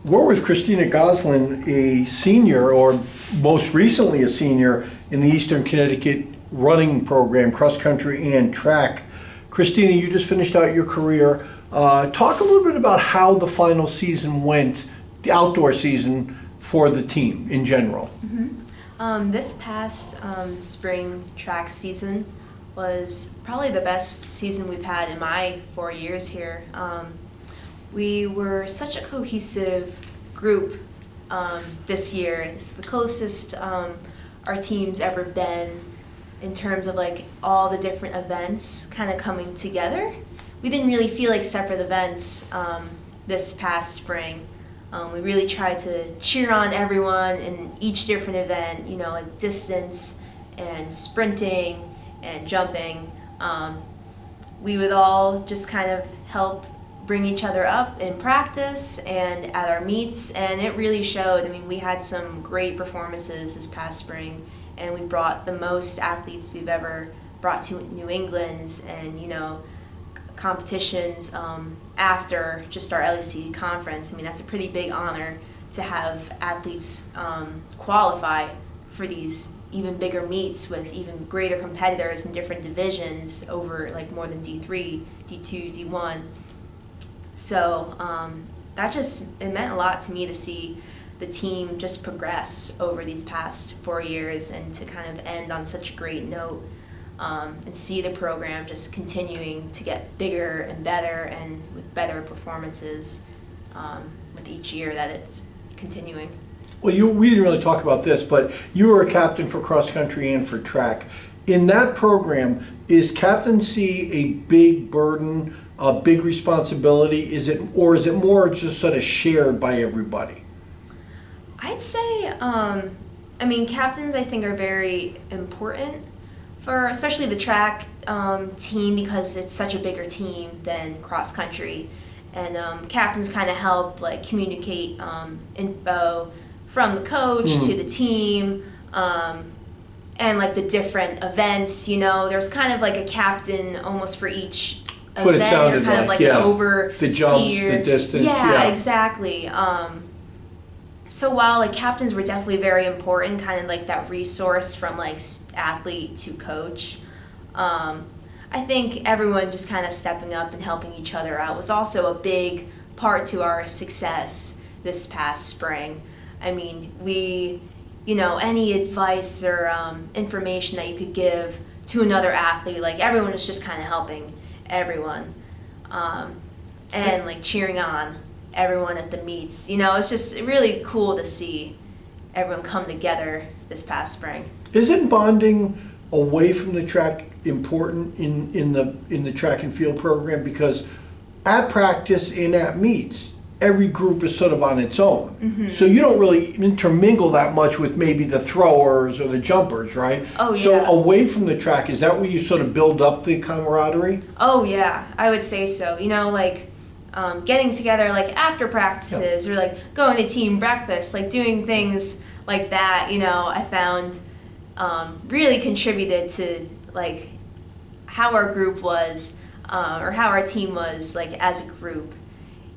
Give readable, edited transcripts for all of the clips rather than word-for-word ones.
We're with Christina Gosselin, a senior, or most recently a senior, in the Eastern Connecticut running program, cross country and track. Christina, you just finished out your career. Talk a little bit about how the final season went, the outdoor season for the team in general. This past spring track season was probably the best season we've had in my 4 years here. We were such a cohesive group this year. It's the closest our team's ever been in terms of like all the different events kind of coming together. We didn't really feel like separate events this past spring. We really tried to cheer on everyone in each different event, you know, like distance and sprinting and jumping. We would all just kind of help bring each other up in practice and at our meets, and it really showed. I mean, we had some great performances this past spring, and we brought the most athletes we've ever brought to New England and, you know, competitions after just our LEC conference. I mean, that's a pretty big honor to have athletes qualify for these even bigger meets with even greater competitors in different divisions over like more than D3, D2, D1. So that just, it meant a lot to me to see the team just progress over these past 4 years and to kind of end on such a great note and see the program just continuing to get bigger and better and with better performances with each year that it's continuing. Well, we didn't really talk about this, but you were a captain for cross country and for track. In that program, is captaincy a big burden, a big responsibility? Is it more just sort of shared by everybody? I'd say, I mean, captains I think are very important for especially the track team because it's such a bigger team than cross country, and captains kind of help like communicate info from the coach to the team, and like the different events. You know, there's kind of like a captain almost for each What event, it sounded or kind of like yeah. an overseer. The jumps, the distance. Yeah, exactly. So while like captains were definitely very important, kind of like that resource from like athlete to coach, I think everyone just kind of stepping up and helping each other out was also a big part to our success this past spring. I mean, any advice or information that you could give to another athlete, like everyone was just kind of helping everyone and like cheering on everyone at the meets. You know, it's just really cool to see everyone come together this past spring. Isn't bonding away from the track important in the track and field program? Because at practice and at meets, every group is sort of on its own. Mm-hmm. So you don't really intermingle that much with maybe the throwers or the jumpers, right? Oh, yeah. So away from the track, is that where you sort of build up the camaraderie? Oh, yeah, I would say so. You know, like getting together like after practices, or like going to team breakfast, like doing things like that, you know, I found really contributed to like how our group was or how our team was like as a group.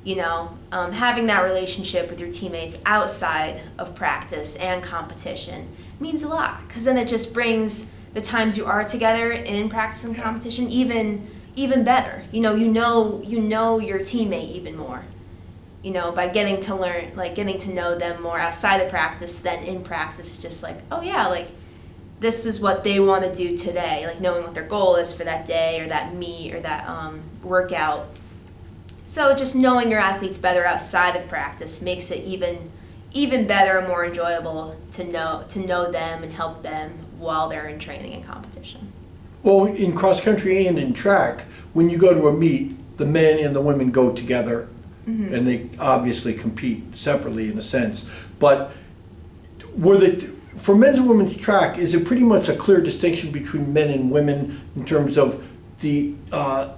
You know, having that relationship with your teammates outside of practice and competition means a lot, because then it just brings the times you are together in practice and competition even better. You know your teammate even more. You know, by getting to know them more outside of practice than in practice. Just like, oh yeah, like this is what they want to do today. Like knowing what their goal is for that day or that meet or that workout. So just knowing your athletes better outside of practice makes it even better and more enjoyable to know them and help them while they're in training and competition. Well, in cross country and in track, when you go to a meet, the men and the women go together, mm-hmm. and they obviously compete separately in a sense. But for men's and women's track, is it pretty much a clear distinction between men and women in terms of the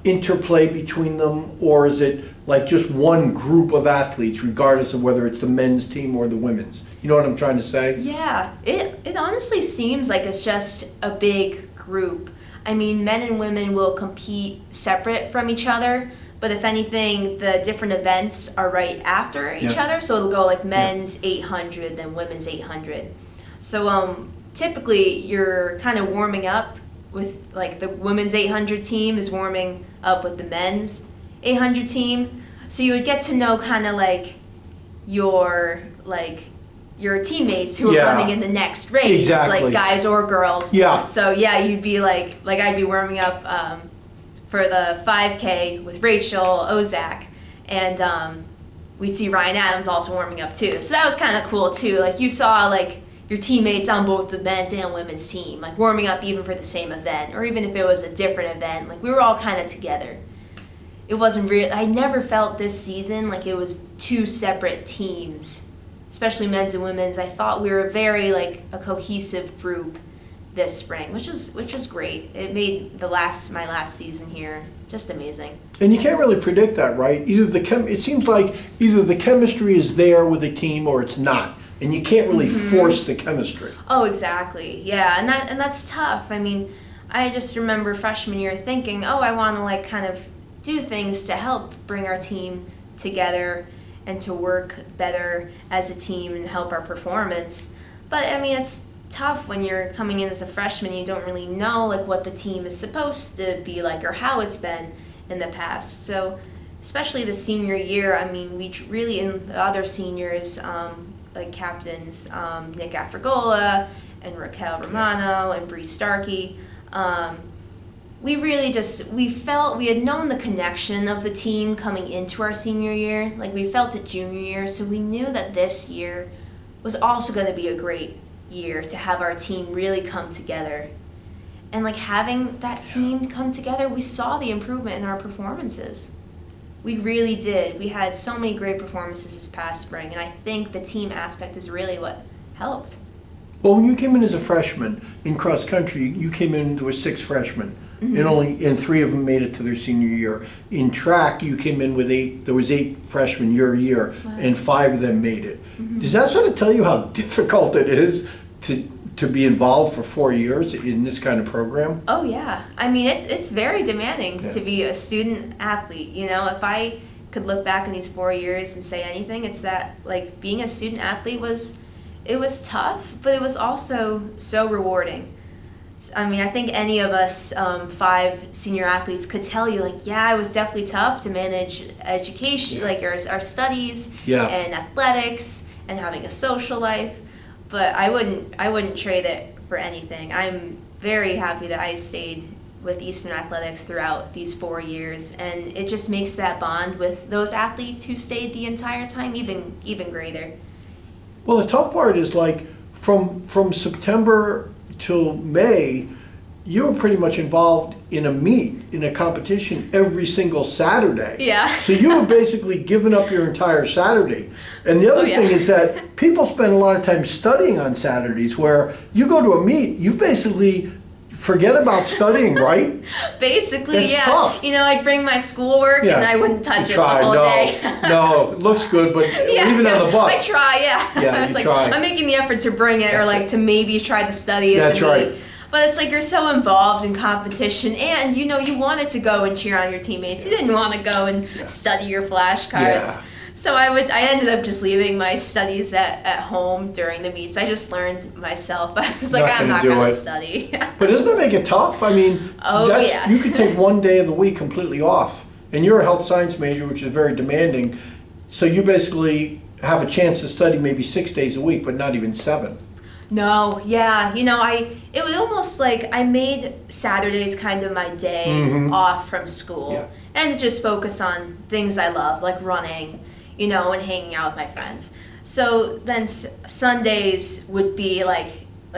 interplay between them, or is it like just one group of athletes regardless of whether it's the men's team or the women's? You know what I'm trying to say? Yeah, it honestly seems like it's just a big group. I mean, men and women will compete separate from each other, But if anything, the different events are right after each Yeah. other. So it'll go like men's 800, then women's 800. So typically you're kind of warming up with like the women's 800 team is warming up with the men's 800 team. So you would get to know kind of like your teammates who are Yeah. running in the next race, Exactly. like guys or girls. Yeah. So yeah, you'd be like I'd be warming up for the 5K with Rachel Ozak, and we'd see Ryan Adams also warming up too. So that was kind of cool too. Like you saw like your teammates on both the men's and women's team, like warming up even for the same event, or even if it was a different event, like we were all kind of together. It wasn't real. I never felt this season like it was two separate teams, especially men's and women's. I thought we were very like a cohesive group this spring, which was great. It made my last season here just amazing. And you can't really predict that, right? It seems like either the chemistry is there with the team or it's not, and you can't really force the chemistry. Oh, exactly. Yeah, and that's tough. I mean, I just remember freshman year thinking, oh, I want to like kind of do things to help bring our team together and to work better as a team and help our performance. But I mean, it's tough when you're coming in as a freshman. You don't really know like what the team is supposed to be like or how it's been in the past. So especially the senior year, I mean, we really, in the other seniors, like captains Nick Afrigola and Raquel Romano and Bree Starkey, we really we had known the connection of the team coming into our senior year. Like we felt it junior year, so we knew that this year was also going to be a great year to have our team really come together. And like having that team come together, we saw the improvement in our performances. We really did. We had so many great performances this past spring, and I think the team aspect is really what helped. Well, when you came in as a freshman in cross country, you came in, there were 6 freshmen, and 3 of them made it to their senior year. In track, you came in with 8, there was 8 freshmen your year, Wow. and 5 of them made it. Does that sort of tell you how difficult it is to be involved for 4 years in this kind of program? Oh yeah, I mean it's very demanding Yeah. to be a student athlete. You know, if I could look back in these 4 years and say anything, it's that like being a student athlete was tough, but it was also so rewarding. I mean, I think any of us 5 senior athletes could tell you like, yeah, it was definitely tough to manage education, like our studies Yeah. and athletics and having a social life. But I wouldn't trade it for anything. I'm very happy that I stayed with Eastern Athletics throughout these 4 years, and it just makes that bond with those athletes who stayed the entire time even greater. Well, the tough part is like from September till May, you were pretty much involved in a meet, in a competition every single Saturday. Yeah. So you were basically giving up your entire Saturday. And the other Oh, yeah. thing is that people spend a lot of time studying on Saturdays, where you go to a meet, you basically forget about studying, right? Basically, It's yeah. tough. You know, I'd bring my schoolwork Yeah. and I wouldn't touch it the Try, whole no, day. no, it looks good, but Yeah, even on the bus. I try, yeah. Yeah, I was you like, try. I'm making the effort to bring it, or That's like it. to maybe try to study at That's the right. meet. But it's like you're so involved in competition, and you know you wanted to go and cheer on your teammates. You didn't want to go and study your flashcards. Yeah. So I ended up just leaving my studies at home during the meets. I just learned myself. I was like, I'm not do gonna it. study. But doesn't that make it tough? I mean, Oh, yeah. you could take one day of the week completely off. And you're a health science major, which is very demanding. So you basically have a chance to study maybe 6 days a week, but not even 7. No, yeah, you know, it was almost like I made Saturdays kind of my day off from school, Yeah. and to just focus on things I love, like running, you know, and hanging out with my friends. So then Sundays would be like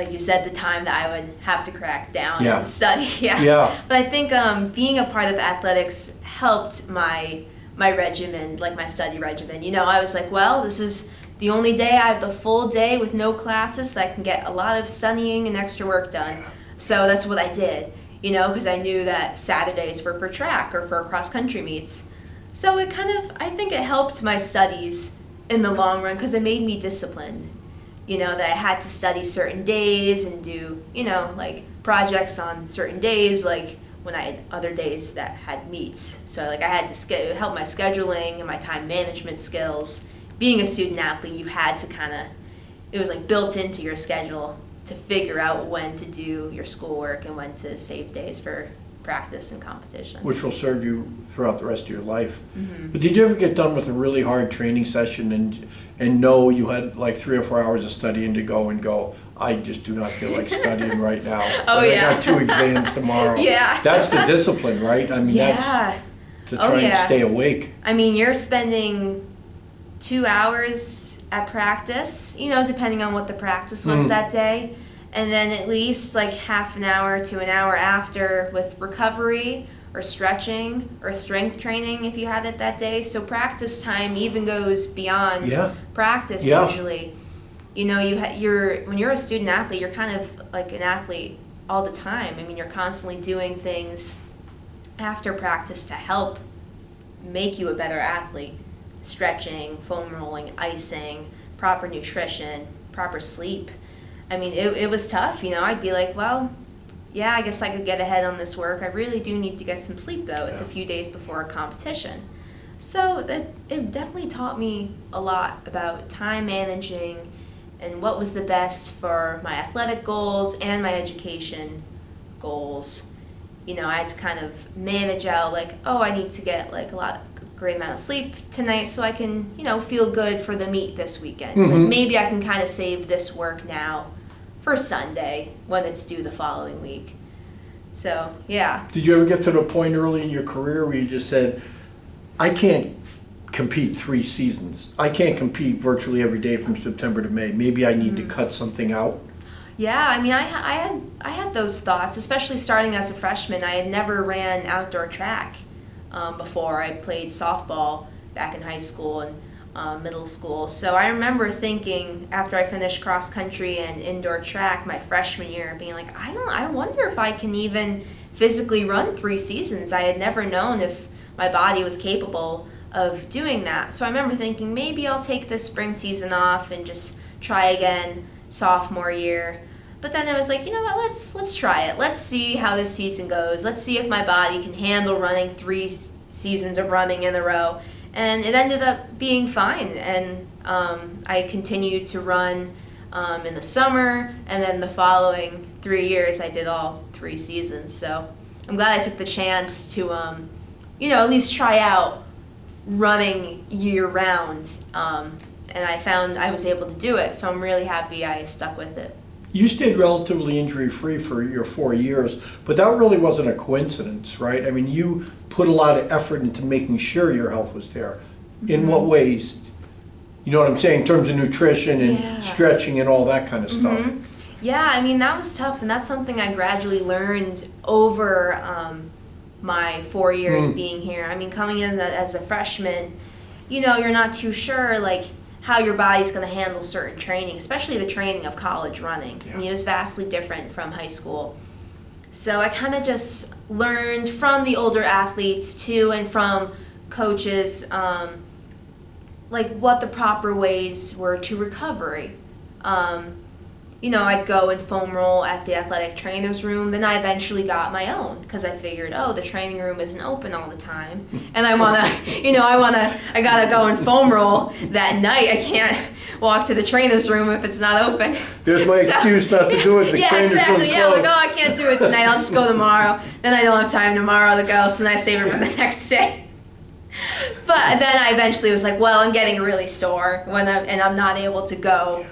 you said, the time that I would have to crack down Yeah. and study. Yeah. Yeah. But I think being a part of athletics helped my regimen, like my study regimen. You know, I was like, well, this is the only day I have the full day with no classes that I can get a lot of studying and extra work done. So that's what I did, you know, because I knew that Saturdays were for track or for cross country meets. So it kind of, I think it helped my studies in the long run because it made me disciplined. You know, that I had to study certain days and do, you know, like projects on certain days, like when I had other days that had meets. So like I had to help my scheduling and my time management skills. Being a student athlete, you had to it was like built into your schedule to figure out when to do your schoolwork and when to save days for practice and competition. Which will serve you throughout the rest of your life. Mm-hmm. But did you ever get done with a really hard training session and know you had like 3 or 4 hours of studying to go, I just do not feel like studying right now. Oh, but yeah. I got 2 exams tomorrow. Yeah. That's the discipline, right? I mean, Yeah. that's to try and stay awake. I mean, you're spending 2 hours at practice, depending on what the practice was that day. And then at least like half an hour to an hour after with recovery or stretching or strength training if you had it that day. So practice time even goes beyond practice usually. When you're a student athlete, you're kind of like an athlete all the time. I mean, you're constantly doing things after practice to help make you a better athlete. Stretching, foam rolling, icing, proper nutrition, proper sleep. I mean, it was tough, I'd be like, well, yeah, I guess I could get ahead on this work. I really do need to get some sleep, though. It's a few days before a competition. So it definitely taught me a lot about time managing and what was the best for my athletic goals and my education goals. I had to kind of manage out, like, I need to get, like, great amount of sleep tonight so I can, feel good for the meet this weekend. Mm-hmm. Like maybe I can kind of save this work now for Sunday when it's due the following week. So, yeah. Did you ever get to the point early in your career where you just said, I can't compete 3 seasons. I can't compete virtually every day from September to May. Maybe I need to cut something out? Yeah, I mean, I had those thoughts, especially starting as a freshman. I had never ran outdoor track before. I played softball back in high school and middle school. So I remember thinking after I finished cross country and indoor track my freshman year, being like, I wonder if I can even physically run 3 seasons. I had never known if my body was capable of doing that. So I remember thinking maybe I'll take this spring season off and just try again sophomore year. But then I was like, you know what, let's try it. Let's see how this season goes. Let's see if my body can handle running 3 seasons of running in a row. And it ended up being fine. And I continued to run in the summer, and then the following 3 years I did all 3 seasons. So I'm glad I took the chance to, at least try out running year round. And I found I was able to do it. So I'm really happy I stuck with it. You stayed relatively injury-free for your 4 years, but that really wasn't a coincidence, right? I mean, you put a lot of effort into making sure your health was there. In what ways? You know what I'm saying? In terms of nutrition and stretching and all that kind of stuff. Yeah, I mean, that was tough, and that's something I gradually learned over my 4 years being here. I mean, coming in as a freshman, you're not too sure, like, how your body's going to handle certain training, especially the training of college running. Yeah. I mean, it was vastly different from high school. So I kind of just learned from the older athletes too, and from coaches, like what the proper ways were to recovery. I'd go and foam roll at the athletic trainer's room. Then I eventually got my own because I figured, the training room isn't open all the time. And I gotta go and foam roll that night. I can't walk to the trainer's room if it's not open. There's my excuse not to do it. The exactly. Yeah, like, I can't do it tonight. I'll just go tomorrow. Then I don't have time tomorrow to go, so then I save it for the next day. But then I eventually was like, well, I'm getting really sore and I'm not able to go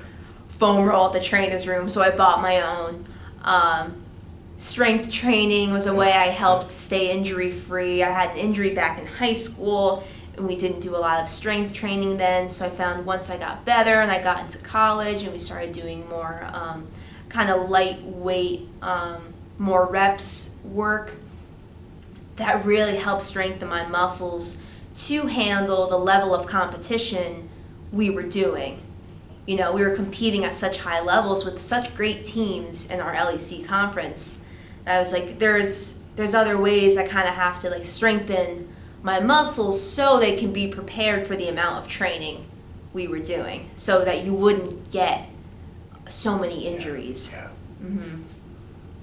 foam roll at the trainer's room, so I bought my own. Strength training was a way I helped stay injury-free. I had an injury back in high school, and we didn't do a lot of strength training then, so I found once I got better and I got into college and we started doing more kind of lightweight, more reps work, that really helped strengthen my muscles to handle the level of competition we were doing. We were competing at such high levels with such great teams in our LEC conference. I was like, there's other ways I kind of have to like strengthen my muscles so they can be prepared for the amount of training we were doing, so that you wouldn't get so many injuries. Yeah.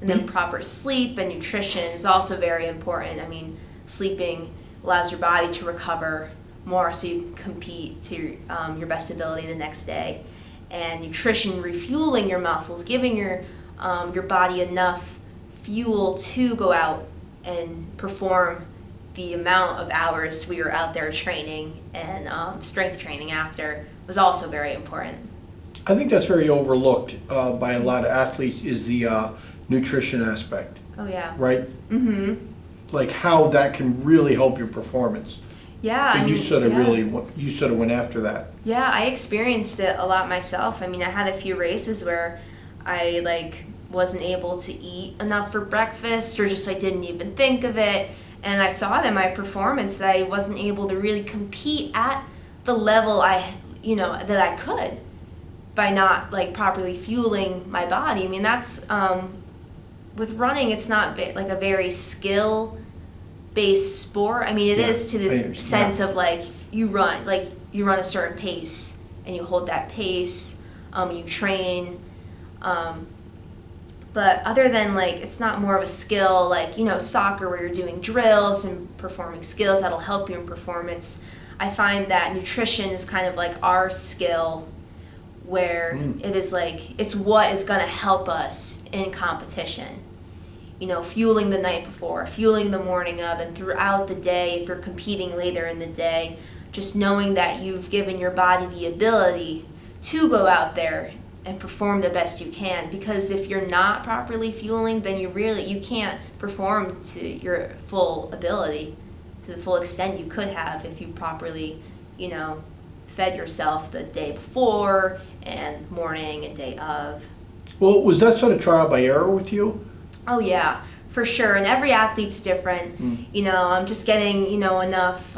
And then proper sleep and nutrition is also very important. I mean, sleeping allows your body to recover more so you can compete to your best ability the next day. And nutrition, refueling your muscles, giving your body enough fuel to go out and perform the amount of hours we were out there training and strength training after was also very important. I think that's very overlooked by a lot of athletes is the nutrition aspect, Oh yeah. right? Mm-hmm. Like how that can really help your performance. Yeah. And you sort of yeah. really, you sort of went after that. Yeah, I experienced it a lot myself. I mean, I had a few races where I wasn't able to eat enough for breakfast or just didn't even think of it. And I saw it in my performance that I wasn't able to really compete at the level that I could by not properly fueling my body. I mean, that's with running, it's not a very skill-based sport. I mean, it is to the sense of you run a certain pace and you hold that pace, you train. But other than it's not more of a skill soccer where you're doing drills and performing skills that'll help you in performance. I find that nutrition is kind of our skill where it is it's what is going to help us in competition. Fueling the night before, fueling the morning of, and throughout the day if you're competing later in the day, just knowing that you've given your body the ability to go out there and perform the best you can. Because if you're not properly fueling, then you can't perform to your full ability, to the full extent you could have if you properly, fed yourself the day before and morning and day of. Well, was that sort of trial by error with you? Oh yeah, for sure. And every athlete's different. I'm just getting, enough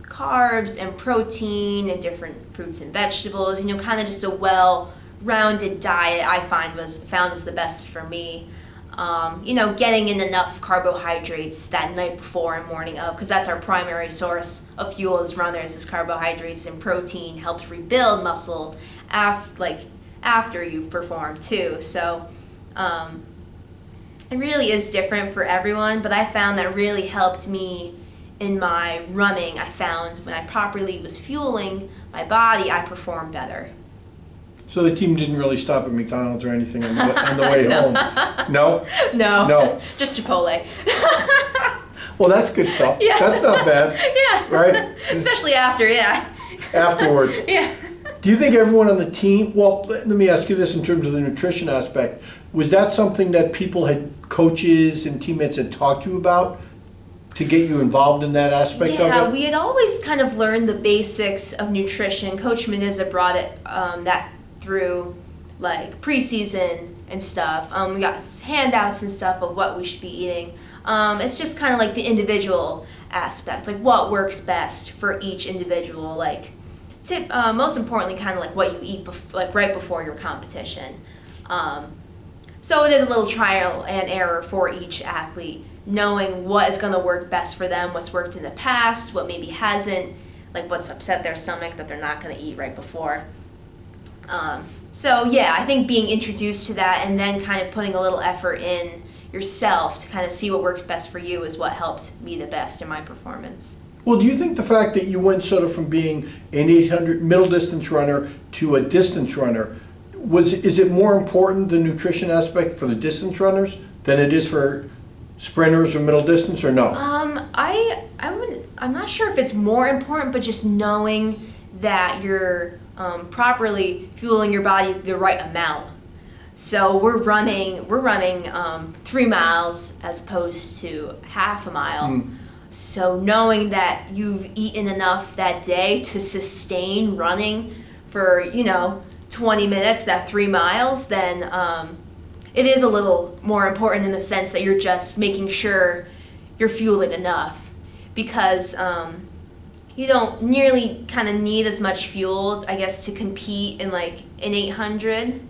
carbs and protein and different fruits and vegetables, kind of just a well-rounded diet I found was the best for me. Getting in enough carbohydrates that night before and morning of, because that's our primary source of fuel as runners is carbohydrates, and protein helps rebuild muscle after you've performed too. So it really is different for everyone, but I found that really helped me in my running. I found when I properly was fueling my body, I performed better. So the team didn't really stop at McDonald's or anything on the way home? No? No. Just Chipotle. Well, that's good stuff. Yeah. That's not bad. Yeah. Right? Especially after, yeah. Afterwards. Yeah. Do you think everyone on the team, well, let me ask you this in terms of the nutrition aspect, was that something that coaches and teammates had talked to you about to get you involved in that aspect of it? Yeah, we had always kind of learned the basics of nutrition. Coach Menizza brought it that through preseason and stuff. We got handouts and stuff of what we should be eating. It's just kind of the individual aspect, what works best for each individual. Most importantly, kind of what you eat right before your competition. So it is a little trial and error for each athlete, knowing what is going to work best for them, what's worked in the past, what maybe hasn't, what's upset their stomach that they're not going to eat right before. So yeah, I think being introduced to that and then kind of putting a little effort in yourself to kind of see what works best for you is what helped me the best in my performance. Well, do you think the fact that you went sort of from being an 800 middle distance runner to a distance runner, is it more important, the nutrition aspect, for the distance runners than it is for sprinters or middle distance, or no? I'm not sure if it's more important, but just knowing that you're properly fueling your body the right amount. So we're running 3 miles as opposed to half a mile. So knowing that you've eaten enough that day to sustain running for 20 minutes, that 3 miles, then it is a little more important in the sense that you're just making sure you're fueling enough, because you don't nearly kind of need as much fuel, I guess, to compete in an 800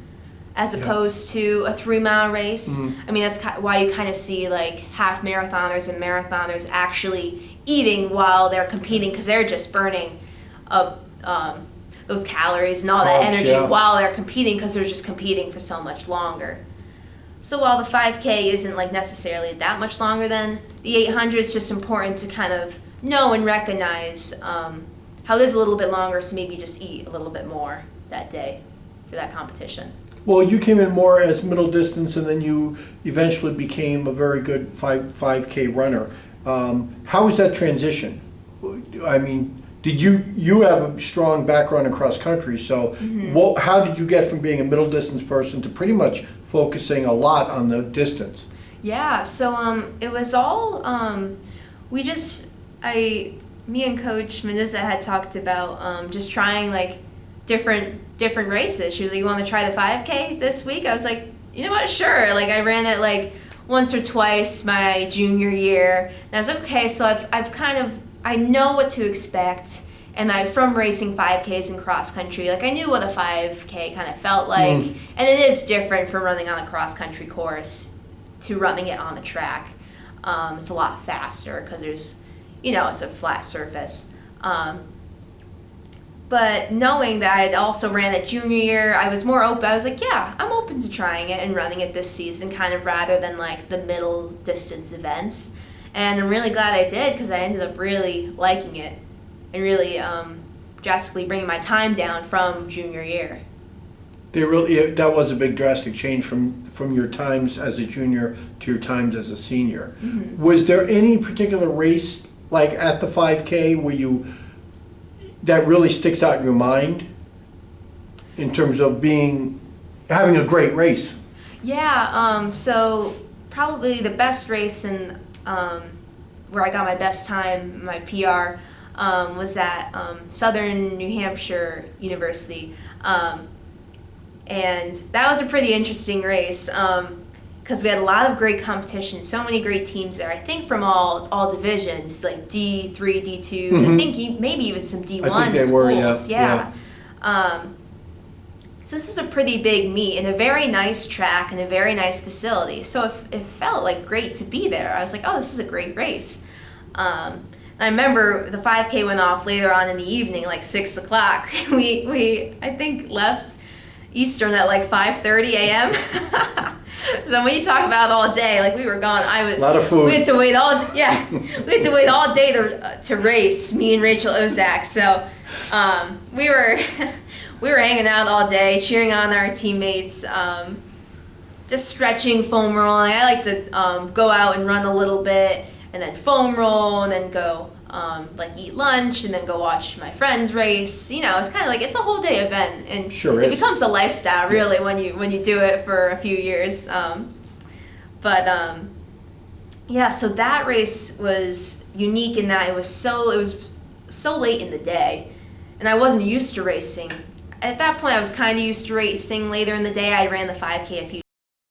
as opposed to a 3 mile race. I mean, that's why you kind of see half marathoners and marathoners actually eating while they're competing, because they're just burning up those calories and all that energy while they're competing, because they're just competing for so much longer. So while the 5K isn't like necessarily that much longer than the 800, it's just important to kind of know and recognize how it is a little bit longer, so maybe just eat a little bit more that day for that competition. Well, you came in more as middle distance, and then you eventually became a very good 5K runner. How was that transition? I mean, did you have a strong background in cross country, so how did you get from being a middle distance person to pretty much focusing a lot on the distance? Yeah, so it was all me and Coach Menisa had talked about just trying like different races. She was like, "You want to try the 5K this week?" I was like, "You know what? Sure." Like I ran it like once or twice my junior year, and I was like, "Okay, so I know what to expect." And from racing 5Ks in cross country, like I knew what a 5K kind of felt like, and it is different from running on a cross country course to running it on a track. It's a lot faster because there's, it's a flat surface. But knowing that I had also ran it junior year, I was more open. I was like, yeah, I'm open to trying it and running it this season, kind of rather than like the middle distance events. And I'm really glad I did because I ended up really liking it and really drastically bringing my time down from junior year. That was a big drastic change from your times as a junior to your times as a senior. Was there any particular race, like at the 5K, that really sticks out in your mind in terms of having a great race? Yeah, so probably the best race and where I got my best time, my PR, was at Southern New Hampshire University. And that was a pretty interesting race because we had a lot of great competition, so many great teams there. I think from all divisions, like D3, D2, I think maybe even some D1 I think they schools. were, yeah. So this is a pretty big meet and a very nice track and a very nice facility. So it felt like great to be there. I was like, oh, this is a great race. And I remember the 5K went off later on in the evening, like 6 o'clock. We I think left Eastern at like 5:30 a.m. So when you talk about all day, like we were gone. A lot of food. We had to wait we had to wait all day to race. Me and Rachel Ozak. So we were hanging out all day, cheering on our teammates, just stretching, foam rolling. I like to go out and run a little bit, and then foam roll, and then go eat lunch, and then go watch my friends race. It's kind of like it's a whole day event, and sure it becomes a lifestyle really when you do it for a few years. So that race was unique in that it was so late in the day, and I wasn't used to racing. At that point, I was kind of used to racing later in the day. I ran the 5K a few